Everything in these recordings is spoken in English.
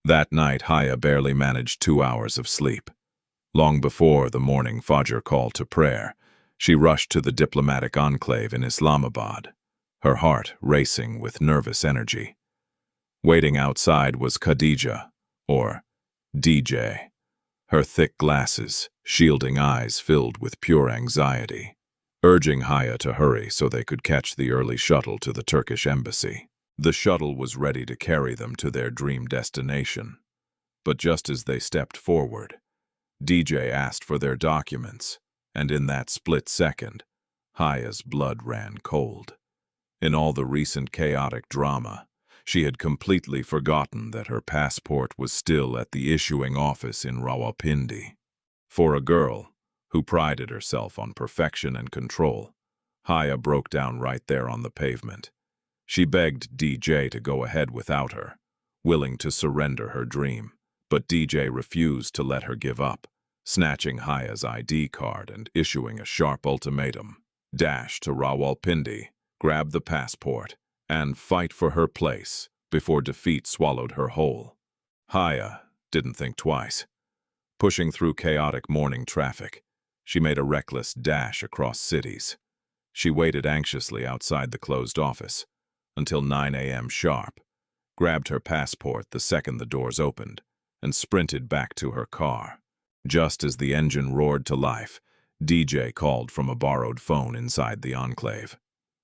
That night, Haya barely managed 2 hours of sleep. Long before the morning Fajr call to prayer, she rushed to the diplomatic enclave in Islamabad, her heart racing with nervous energy. Waiting outside was Khadija, or DJ, her thick glasses, shielding eyes filled with pure anxiety, urging Haya to hurry so they could catch the early shuttle to the Turkish embassy. The shuttle was ready to carry them to their dream destination. But just as they stepped forward, DJ asked for their documents, and in that split second, Haya's blood ran cold. In all the recent chaotic drama, she had completely forgotten that her passport was still at the issuing office in Rawalpindi. For a girl who prided herself on perfection and control, Haya broke down right there on the pavement. She begged DJ to go ahead without her, willing to surrender her dream, but DJ refused to let her give up, snatching Haya's ID card and issuing a sharp ultimatum: dash to Rawalpindi, grab the passport, and fight for her place before defeat swallowed her whole. Haya didn't think twice. Pushing through chaotic morning traffic, she made a reckless dash across cities. She waited anxiously outside the closed office until 9 a.m. sharp, grabbed her passport the second the doors opened, and sprinted back to her car. Just as the engine roared to life, DJ called from a borrowed phone inside the enclave.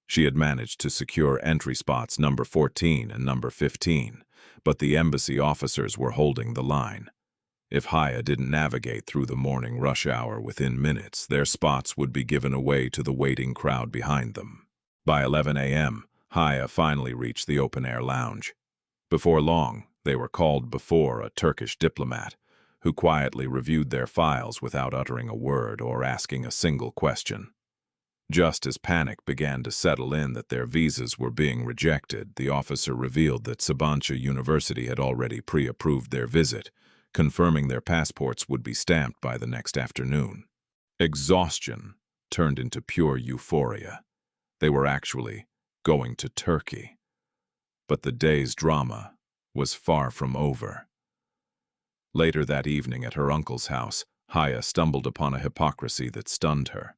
She had managed to secure entry spots number 14 and number 15, but the embassy officers were holding the line. If Haya didn't navigate through the morning rush hour within minutes, their spots would be given away to the waiting crowd behind them. By 11 a.m., Haya finally reached the open-air lounge. Before long, they were called before a Turkish diplomat, who quietly reviewed their files without uttering a word or asking a single question. Just as panic began to settle in that their visas were being rejected, the officer revealed that Sabancı University had already pre-approved their visit, confirming their passports would be stamped by the next afternoon. Exhaustion turned into pure euphoria. They were actually going to Turkey. But the day's drama was far from over. Later that evening at her uncle's house, Haya stumbled upon a hypocrisy that stunned her.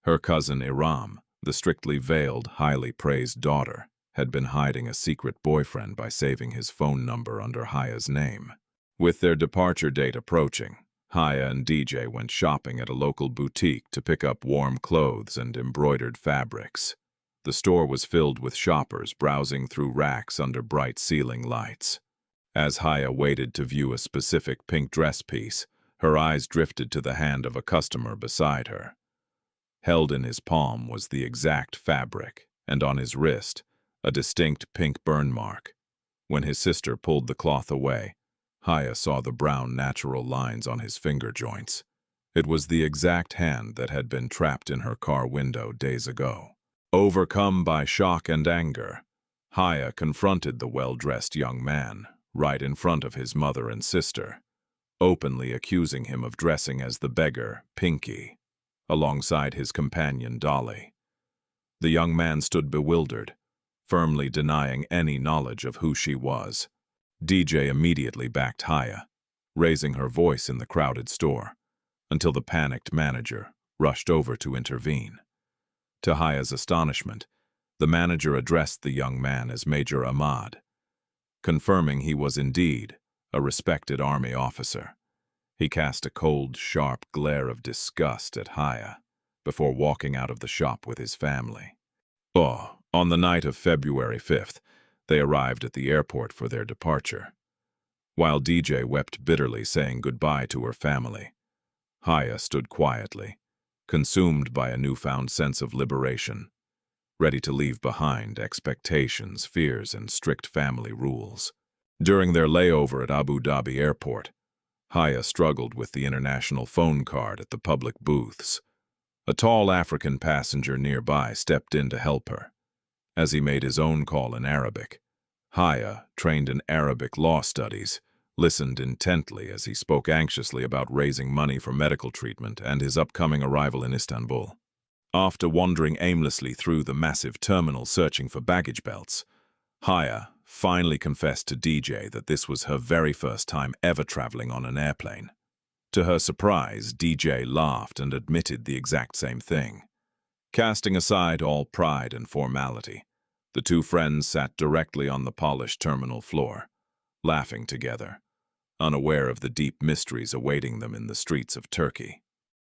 Her cousin Iram, the strictly veiled, highly praised daughter, had been hiding a secret boyfriend by saving his phone number under Haya's name. With their departure date approaching, Haya and DJ went shopping at a local boutique to pick up warm clothes and embroidered fabrics. The store was filled with shoppers browsing through racks under bright ceiling lights. As Haya waited to view a specific pink dress piece, her eyes drifted to the hand of a customer beside her. Held in his palm was the exact fabric, and on his wrist, a distinct pink burn mark. When his sister pulled the cloth away, Haya saw the brown natural lines on his finger joints. It was the exact hand that had been trapped in her car window days ago. Overcome by shock and anger, Haya confronted the well-dressed young man right in front of his mother and sister, openly accusing him of dressing as the beggar, Pinky, alongside his companion, Dolly. The young man stood bewildered, firmly denying any knowledge of who she was. DJ immediately backed Haya, raising her voice in the crowded store, until the panicked manager rushed over to intervene. To Haya's astonishment, the manager addressed the young man as Major Ahmad, confirming he was indeed a respected army officer. He cast a cold, sharp glare of disgust at Haya before walking out of the shop with his family. On the night of February 5th, they arrived at the airport for their departure. While DJ wept bitterly saying goodbye to her family, Haya stood quietly, consumed by a newfound sense of liberation, ready to leave behind expectations, fears, and strict family rules. During their layover at Abu Dhabi Airport, Haya struggled with the international phone card at the public booths. A tall African passenger nearby stepped in to help her. As he made his own call in Arabic, Haya, trained in Arabic law studies, listened intently as he spoke anxiously about raising money for medical treatment and his upcoming arrival in Istanbul. After wandering aimlessly through the massive terminal searching for baggage belts, Haya finally confessed to DJ that this was her very first time ever traveling on an airplane. To her surprise, DJ laughed and admitted the exact same thing. Casting aside all pride and formality, the two friends sat directly on the polished terminal floor, laughing together, unaware of the deep mysteries awaiting them in the streets of Turkey.